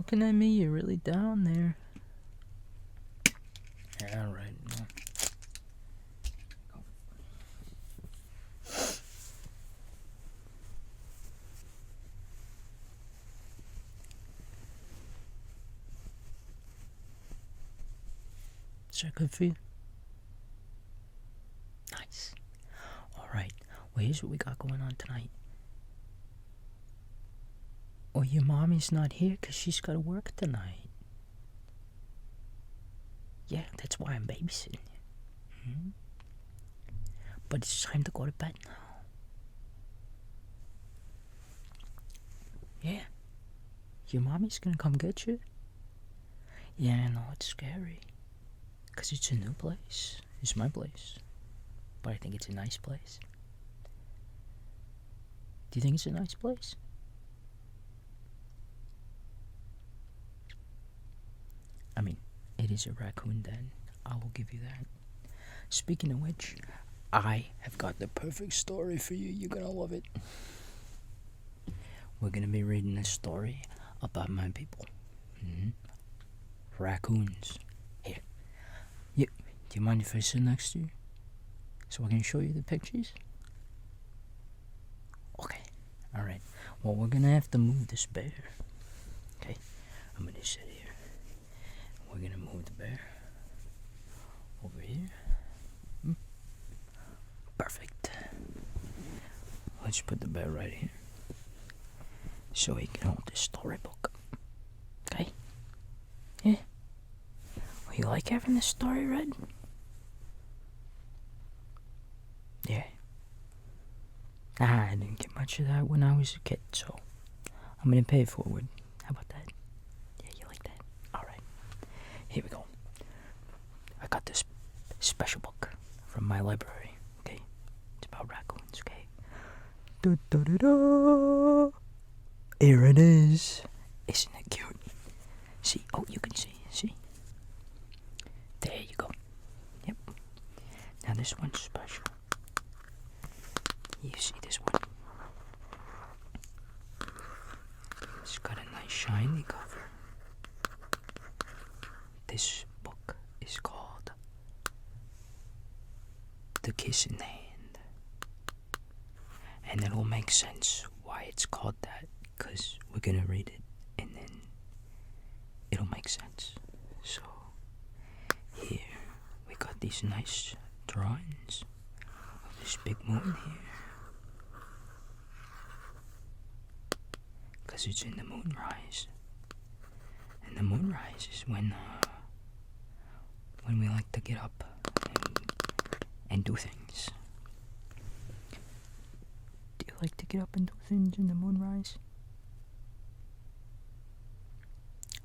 looking at me? You're really down there. Yeah, right. No. Is that good for you? Nice. Alright, well, here's what we got going on tonight. Oh, your mommy's not here because she's got to work tonight. Yeah, that's why I'm babysitting you. Mm-hmm. But it's time to go to bed now. Yeah. Your mommy's gonna come get you. Yeah, I know, it's scary. Because it's a new place. It's my place. But I think it's a nice place. Do you think it's a nice place? I mean, it is a raccoon den. I will give you that. Speaking of which, I have got the perfect story for you. You're gonna love it. We're gonna be reading a story about my people. Mm-hmm. Raccoons. Here. Do you mind if I sit next to you? So I can show you the pictures? Okay. Alright. Well, we're gonna have to move this bear. Okay. I'm gonna sit here. We're gonna move the bear over here. Perfect. Let's put the bear right here so he can hold this storybook. Okay? Yeah? Well, you like having this story read? Yeah. I didn't get much of that when I was a kid, so I'm gonna pay it forward. How about that? Yeah, you like that? Alright. Here we go. I got this special book from my library, okay? It's about raccoons, okay? Da-da-da-da! Here it is. Isn't it cute? See? Oh, you can see. See? There you go. Yep. Now this one's special. You see this one? It's got a nice shiny cover. This book is called The Kissing Hand. And it'll make sense why it's called that, because we're gonna read it and then it'll make sense. So here we got these nice drawings of this big moon here, because it's in the moonrise. And the moonrise is when we like to get up and do things. Do you like to get up and do things in the moonrise?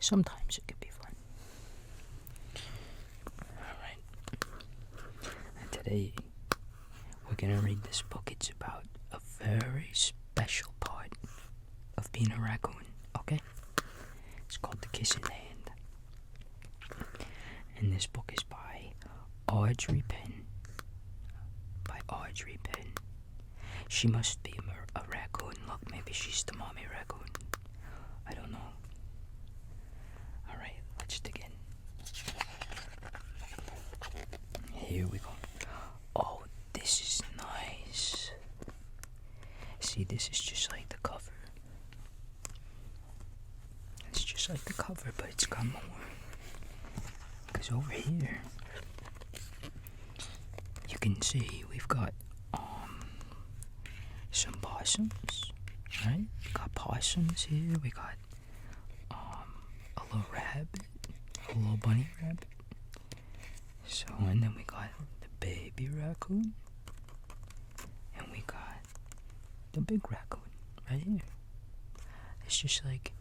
Sometimes it can be fun. Alright. And today we're gonna read this book. It's about a very special part of being a raccoon, okay? It's called The Kissing Hand. And this book is by Audrey Penn. By Audrey Penn. She must be a raccoon. Look, maybe she's the mommy raccoon. I don't know. Alright, let's dig in. Here we go. Oh, this is nice. See, this is just like the cover. It's just like the cover, but it's got more. Because over here, you can see we've got some possums, right? We got possums here. We got a little rabbit, a little bunny rabbit. So, and then we got the baby raccoon, and we got the big raccoon right here. It's just like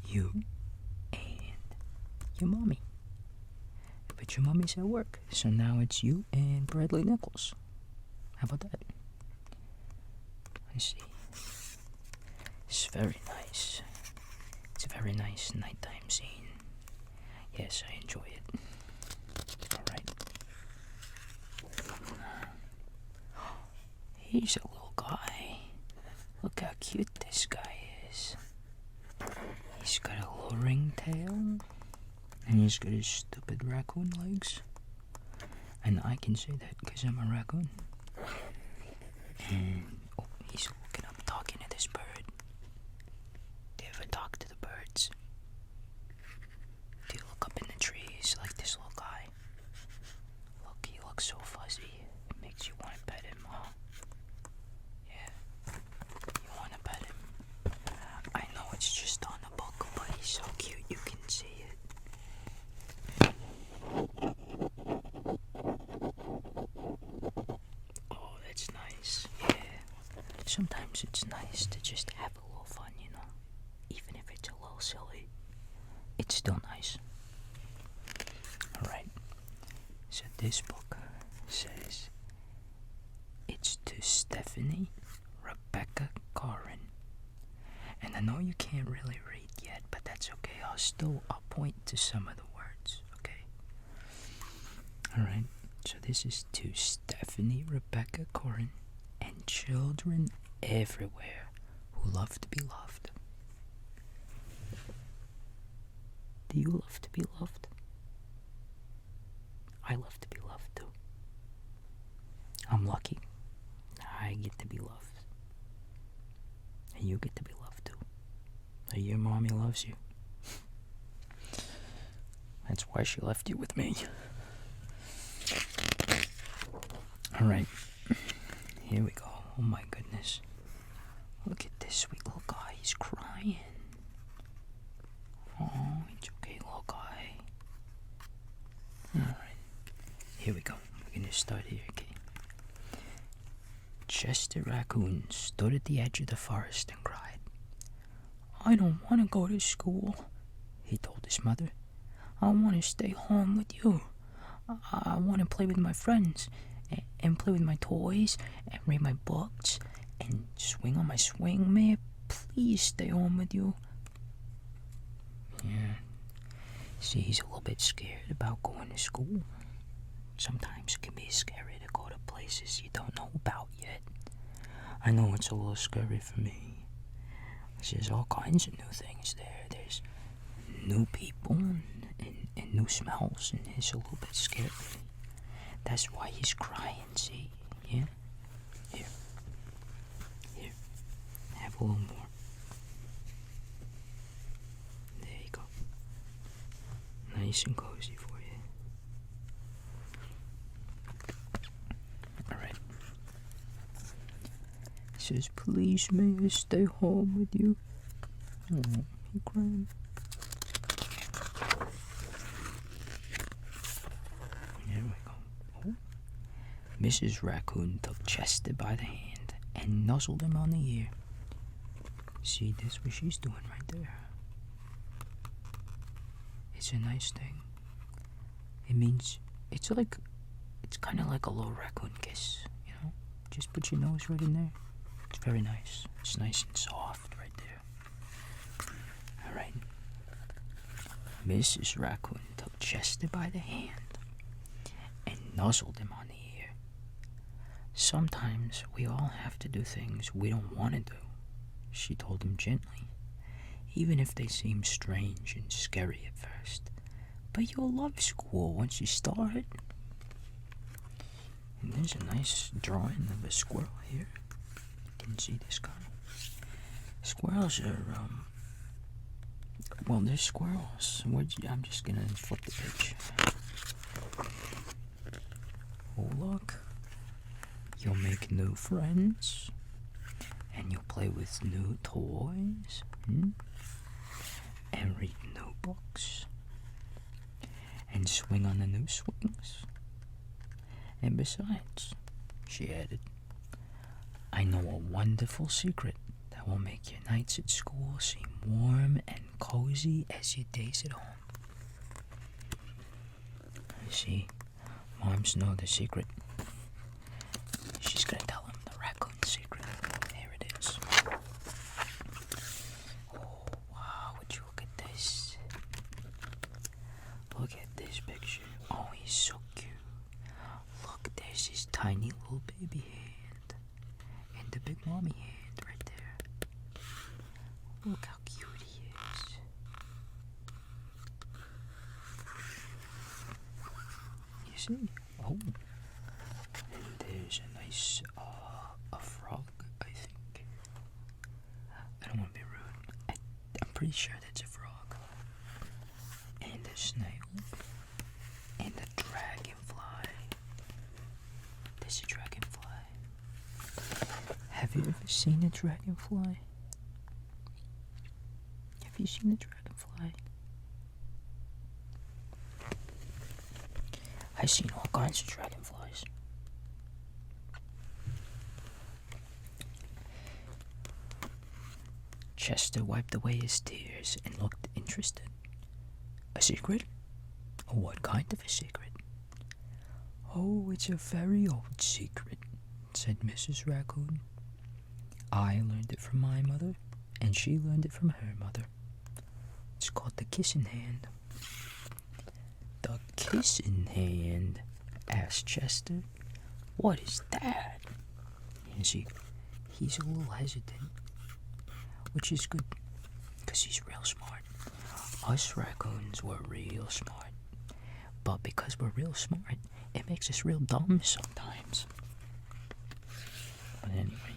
you and your mommy. But your mommy's at work, so now it's you and Bradley Nichols. How about that? I see. It's very nice. It's a very nice nighttime scene. Yes, I enjoy it. Alright. He's a little guy. Look how cute this guy is. He's got a little ringtail, and he's got his stupid raccoon legs. And I can say that because I'm a raccoon. And, oh, he's looking up, talking to this bird. Do you ever talk to the birds? Do you look up in the trees like this little guy? Look, he looks so fuzzy. It makes you want to pet him, huh? Yeah, you want to pet him. I know it's just on the book, but he's so cute you can see it. Oh, that's nice. Yeah. Sometimes it's nice to just have a little fun, you know? Even if it's a little silly. It's still nice. Alright. So this book says it's to Stephanie Rebecca Corin. And I know you can't really read yet, but that's okay. I'll point to some of the words, okay? Alright, so this is to Stephanie Rebecca Corin and children everywhere who love to be loved. Do you love to be loved? I love to be loved too. I'm lucky. I get to be loved. And you get to be loved too. Your mommy loves you. That's why she left you with me. Alright. Here we go. Oh my goodness. Look at this sweet little guy. He's crying. Oh, it's okay, little guy. Alright. Here we go. We're gonna start here, okay? Chester Raccoon stood at the edge of the forest and cried. I don't want to go to school, he told his mother. I want to stay home with you. I want to play with my friends and play with my toys and read my books and swing on my swing. May I please stay home with you? Yeah. See, he's a little bit scared about going to school. Sometimes it can be scary to go to places you don't know about yet. I know it's a little scary for me. There's all kinds of new things there. There's new people and new smells, and it's a little bit scary. That's why he's crying, see? Yeah? Here. Have a little more. There you go. Nice and cozy for you. Alright. He says, please may I stay home with you? Oh, he cried. There we go. Oh. Mrs. Raccoon took Chester by the hand and nuzzled him on the ear. See, that's what she's doing right there. It's a nice thing. It means, it's kind of like a little raccoon kiss, you know? Just put your nose right in there. It's very nice. It's nice and soft right there. Alright. Mrs. Raccoon took Chester by the hand and nuzzled him on the ear. Sometimes we all have to do things we don't want to do, she told him gently, even if they seem strange and scary at first. But you'll love school once you start. And there's a nice drawing of a squirrel here. You can see this guy. Squirrels are, well, they're squirrels. I'm just gonna flip the page. Oh, look. You'll make new friends. And you'll play with new toys. And read new books. And swing on the new swings. And besides, she added, I know a wonderful secret that will make your nights at school seem warm and cozy as your days at home. See, moms know the secret. She's gonna tell him the raccoon secret. Here it is. Oh, wow, would you look at this? Look at this picture. Oh, he's so cute. Look, there's his tiny little baby hand. And the big mommy hand right there. Look how cute he is. see. Oh. And there's a nice, a frog, I think. I don't want to be rude. I'm pretty sure that's a frog. And a snail. And a dragonfly. There's a dragonfly. Have you ever seen a dragonfly? Have you seen a dragonfly? I've seen all kinds of dragonflies. Chester wiped away his tears and looked interested. A secret? What kind of a secret? Oh, it's a very old secret, said Mrs. Raccoon. I learned it from my mother, and she learned it from her mother. It's called the kissing hand. The kissing hand? Asked Chester. What is that? You see, he's a little hesitant, which is good, because he's real smart. Us raccoons were real smart, but because we're real smart, it makes us real dumb sometimes. But anyway,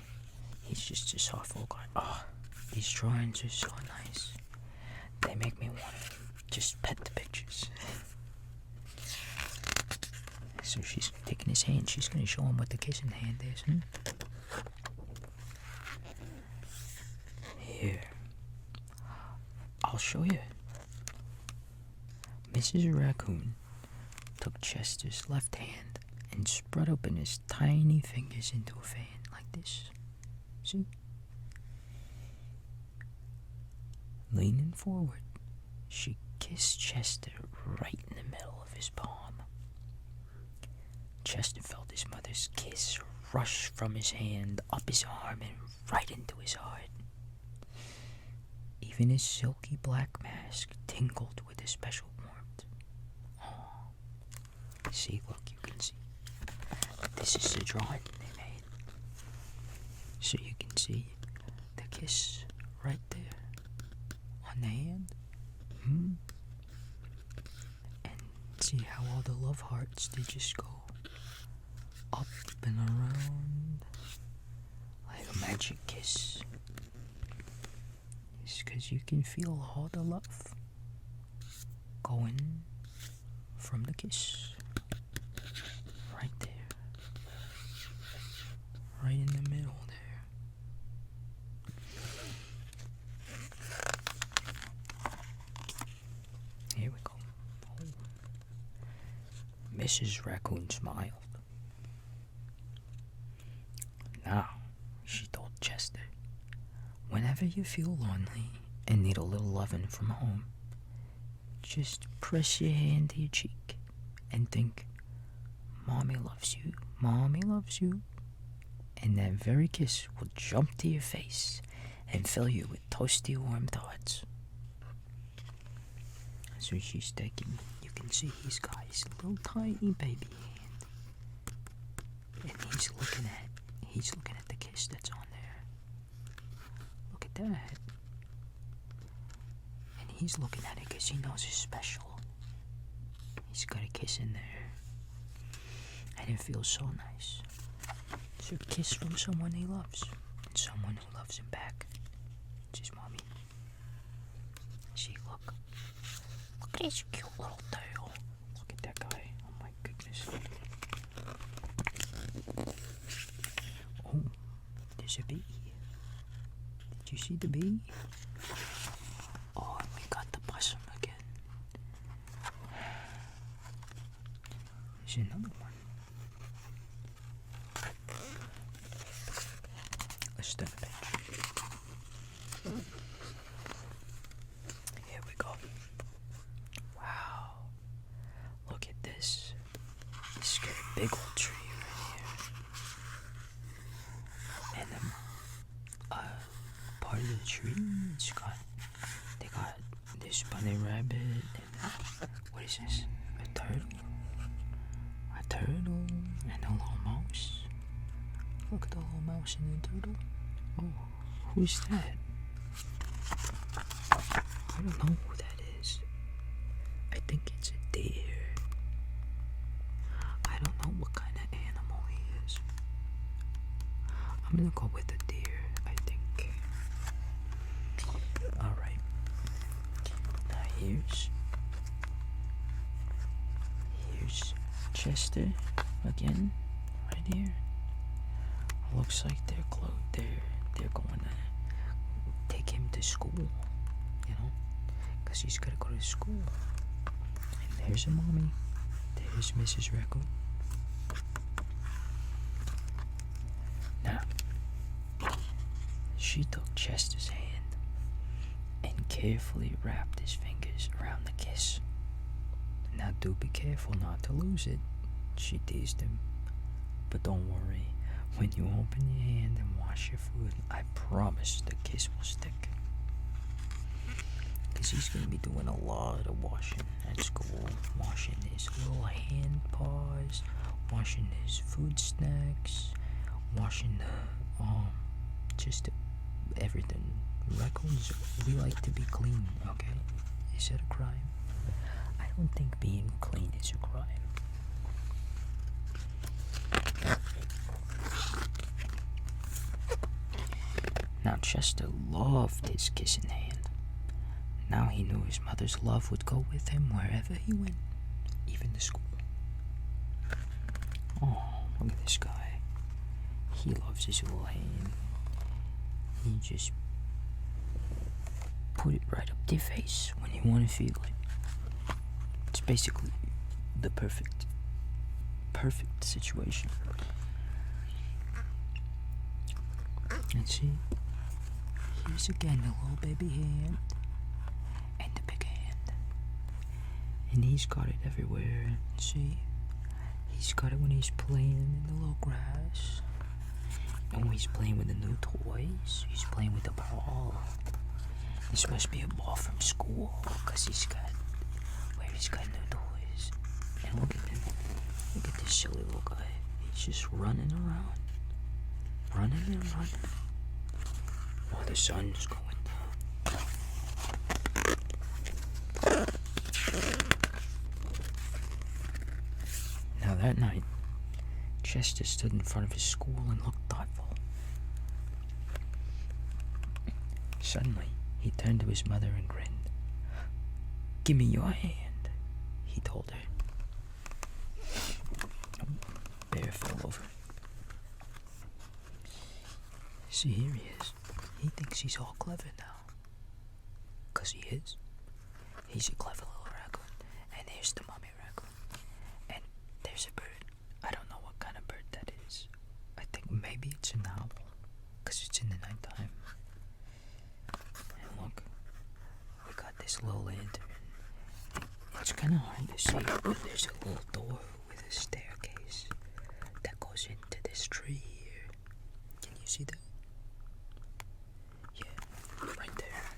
he's just a thoughtful guy. Oh, these drawings are so nice. They make me want to just pet the pictures. So she's taking his hand. She's going to show him what the kissing hand is. Here. I'll show you. Mrs. Raccoon took Chester's left hand and spread open his tiny fingers into a fan like this. See? Leaning forward, she kissed Chester right in the middle of his palm. Chester felt his mother's kiss rush from his hand up his arm and right into his heart. Even his silky black mask tingled with a special warmth. Oh. See, look, you can see. This is the drawing they made. So you can see the kiss right there on the hand. And see how all the love hearts, they just go up and around like a magic kiss. It's because you can feel all the love going from the kiss right there, right in the middle there. Here we go. Oh. Mrs. Raccoon smiled. Now, she told Chester, whenever you feel lonely and need a little loving from home, just press your hand to your cheek and think, Mommy loves you, Mommy loves you. And that very kiss will jump to your face and fill you with toasty warm thoughts. So she's taking, you can see he's got his little tiny baby hand. And he's looking at the kiss that's on there. Look at that. And he's looking at it because he knows it's special. He's got a kiss in there. And it feels so nice. It's a kiss from someone he loves. And someone who loves him back. It's his mommy. See, look. Look at his cute little tail. Look at that guy. Oh my goodness. Oh, there's a bee. Did you see the bee? Oh, and we got the possum again. There's another one. Let's turn the page. Here we go. Wow. Look at this. This got a big old tree right here. And then part of the tree, they got this bunny rabbit and what is this? A turtle and a little mouse. Look at the little mouse and the turtle. Oh, who's that? I don't know who that is. I think it's a deer. what kind of animal he is. I'm gonna go with a deer, I think. Alright. Now here's Chester again, right here. Looks like they're going to take him to school, you know, because he's got to go to school. And there's a mommy. There's Mrs. Raccoon. Now, she took Chester's hand and carefully wrapped his fingers around the kiss. Now do be careful not to lose it, she teased him. But don't worry, when you open your hand and wash your food, I promise the kiss will stick. Because he's going to be doing a lot of washing at school. Washing his little hand paws, washing his food snacks, washing the, just everything. Raccoons, we like to be clean, okay? Is that a crime? I don't think being clean is a crime. Now Chester loved his kissing hand. Now he knew his mother's love would go with him wherever he went, even to school. Oh, look at this guy. He loves his little hand. He just put it right up to your face when you want to feel it. It's basically the perfect situation. And see, here's again the little baby hand and the big hand. And he's got it everywhere. See? He's got it when he's playing in the little grass. And when he's playing with the new toys. He's playing with the ball. This must be a ball from school, because he's got new toys. And look at him. Look at this silly little guy. He's just running around. Running and running. While the sun's going down. Now that night, Chester stood in front of his school and looked thoughtful. Suddenly, he turned to his mother and grinned. "Give me your hand," he told her. Bear fell over. See, here he is. He thinks he's all clever now. 'Cause he is. He's a clever little raccoon. And here's the mommy raccoon. And there's a bird. I don't know what kind of bird that is. I think maybe it's an owl. 'Cause it's in the nighttime. And look. We got this little lantern. It's kind of hard to see, but there's a little door with a staircase that goes into this tree here. Can you see that? Right there.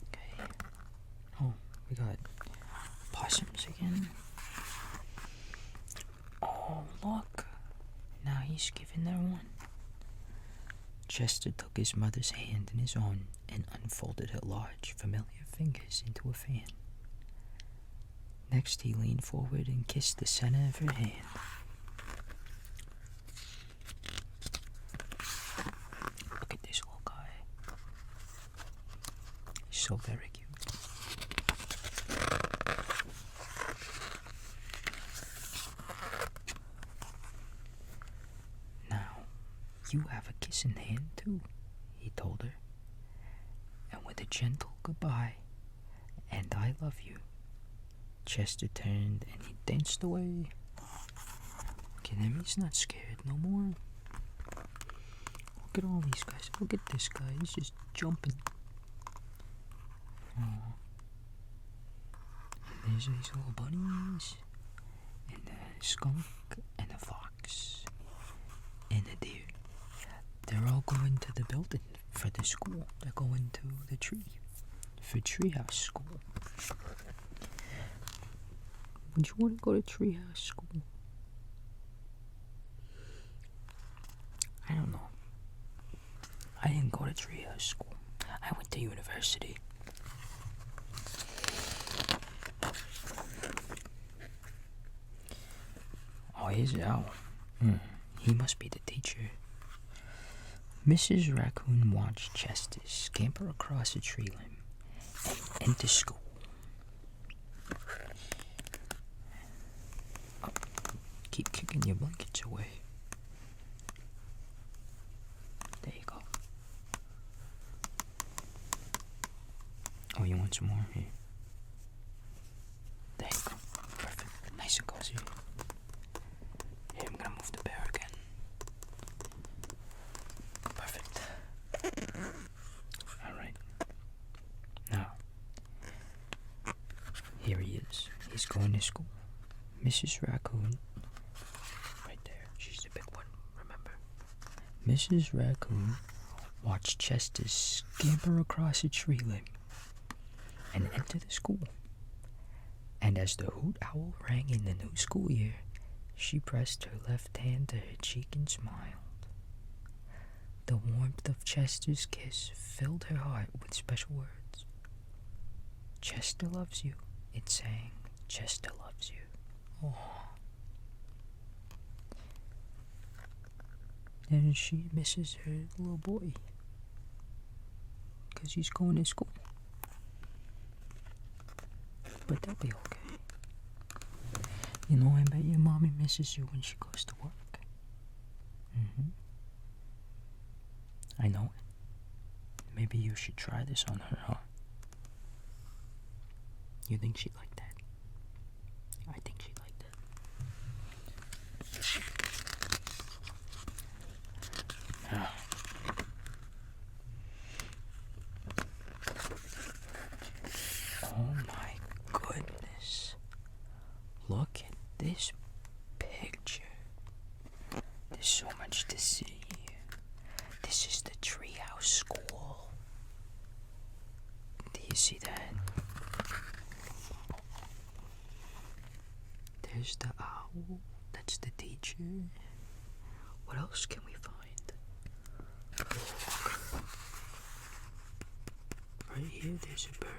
Okay. Oh, we got possums again. Oh, look. Now he's giving her one. Chester took his mother's hand in his own and unfolded her large, familiar fingers into a fan. Next, he leaned forward and kissed the center of her hand. Look at this little guy. He's so very cute. Now, you have a kissing hand too, he told her. And with a gentle goodbye, and I love you, Chester turned and he danced away. Look at him, he's not scared no more. Look at all these guys. Look at this guy, he's just jumping. Oh. And there's these little bunnies. And a skunk and a fox. And a deer. They're all going to the building for the school. They're going to the tree. For treehouse school. Would you want to go to treehouse school? I don't know. I didn't go to treehouse school. I went to university. Oh, here's Al. He must be the teacher. Mrs. Raccoon watched Chester scamper across a tree limb and enter school. Oh, keep kicking your blankets away. There you go. Oh, you want some more? Here. There you go. Perfect. Nice and cozy. Here, I'm gonna move the bear again. Perfect. Alright. Now, here he is. He's going to school. Mrs. Raccoon. Right there. She's the big one, remember? Mrs. Raccoon watched Chester scamper across a tree limb and enter the school. And as the hoot owl rang in the new school year, she pressed her left hand to her cheek and smiled. The warmth of Chester's kiss filled her heart with special words. Chester loves you, it sang. Chester loves you. Oh. And she misses her little boy, 'cause he's going to school. But they'll be okay. You know, I bet your mommy misses you when she goes to work. I know it. Maybe you should try this on her, huh? You think she'd like that? I think she'd like that. Oh my goodness. Look at this picture. There's so much to see. This is the treehouse school. Do you see that? There's the owl. That's the teacher. What else can we find? Right here, there's a bird.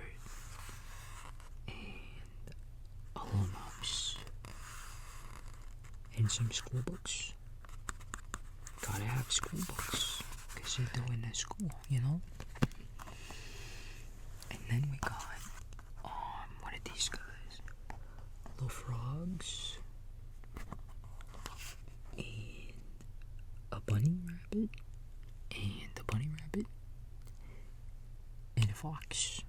And a little mouse. And some school books. Gotta have school books, 'cause they're doing their school, you know? And then we got, what are these guys? Little frogs. And a bunny rabbit. And a bunny rabbit. And a fox.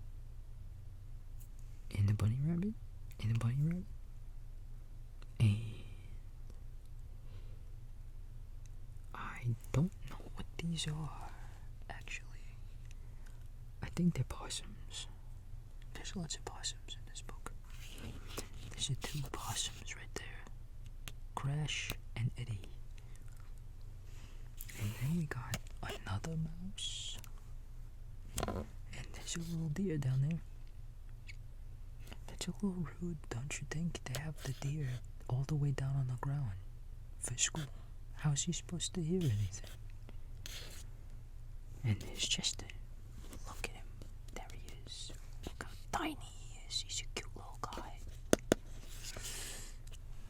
And a bunny rabbit. And a bunny rabbit. And I don't know what these are, actually. I think they're possums. There's lots of possums in this book. There's the two possums right there. Crash and Eddie. And then we got another mouse. And there's a little deer down there. That's a little rude, don't you think, to have the deer all the way down on the ground for school? How is he supposed to hear anything? And there's Chester. Look at him. There he is. Look how tiny he is. He's a cute little guy.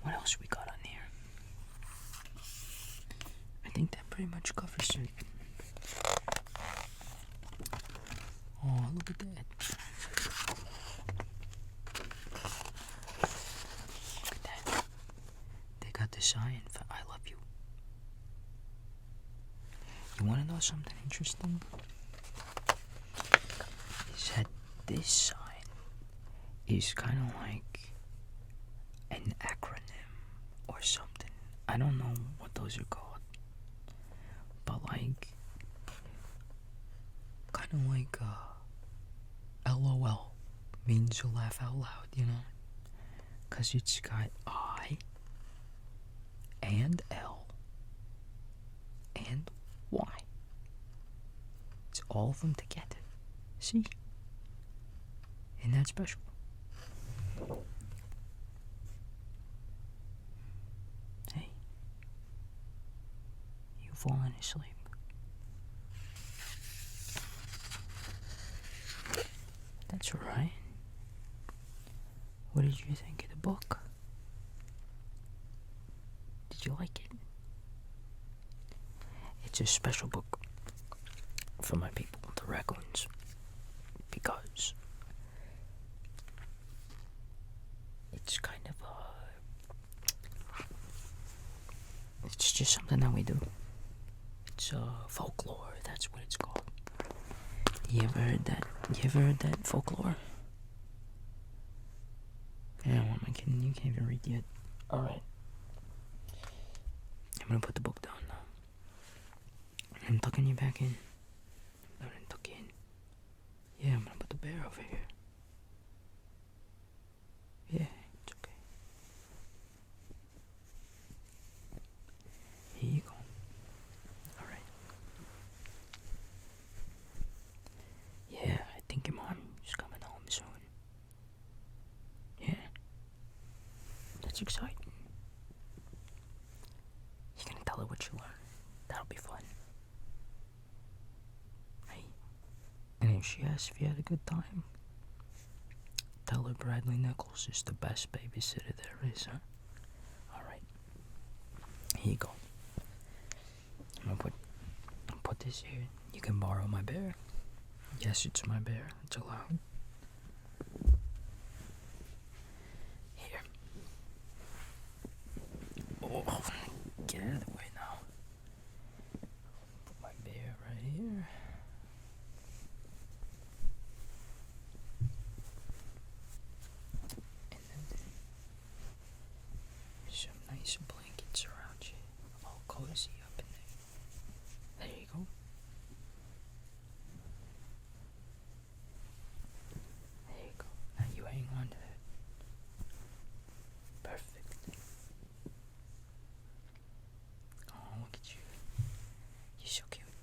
What else we got on here? I think that pretty much covers it. Oh, look at that. Look at that. They got the sign for I love you. You want to know something interesting? Is that this sign is kind of like an acronym or something. I don't know what those are called. But like, kind of like LOL means to laugh out loud, you know? 'Cause it's got I and L and Y. It's all of them together. See? Isn't that special? Hey. You falling asleep? It's alright. What did you think of the book? Did you like it? It's a special book for my people, the raccoons, because it's kind of it's just something that we do. It's folklore, that's what it's called. You ever heard that folklore? Yeah, well, my kid, you can't even read yet. Alright. I'm gonna put the book down now. I'm tucking you back in. I'm gonna tuck you in. Yeah, I'm gonna put the bear over here. Yeah, it's okay. Here you go. Alright. Yeah, I think your mom's coming home soon. Yeah. That's exciting. You're gonna tell her what you learned. That'll be fun. Hey. And if she asks if you had a good time, tell her Bradley Nichols is the best babysitter there is, huh? Alright. Here you go. I'm gonna put this here. You can borrow my bear. Yes, it's my bear. It's allowed. Here. Oh, get out of the way now. Put my bear right here. And then there's some nice blankets around you. All cozy up in there. There you go. There you go. Now you hang on to it. Perfect. Oh, look at you. You're so cute.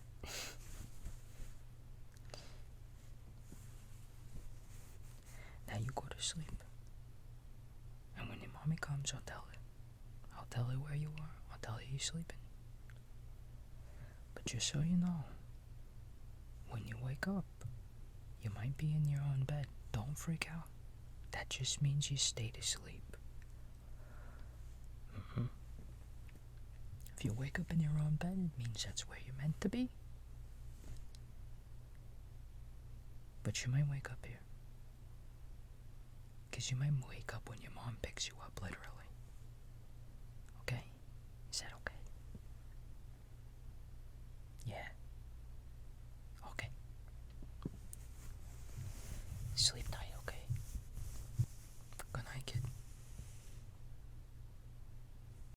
Now you go to sleep. And when your mommy comes, I'll tell her. I'll tell her where you are. I'll tell her you're sleeping. But just so you know, when you wake up, you might be in your own bed. Don't freak out. That just means you stayed asleep. If you wake up in your own bed, it means that's where you're meant to be. But you might wake up here. Because you might wake up when your mom picks you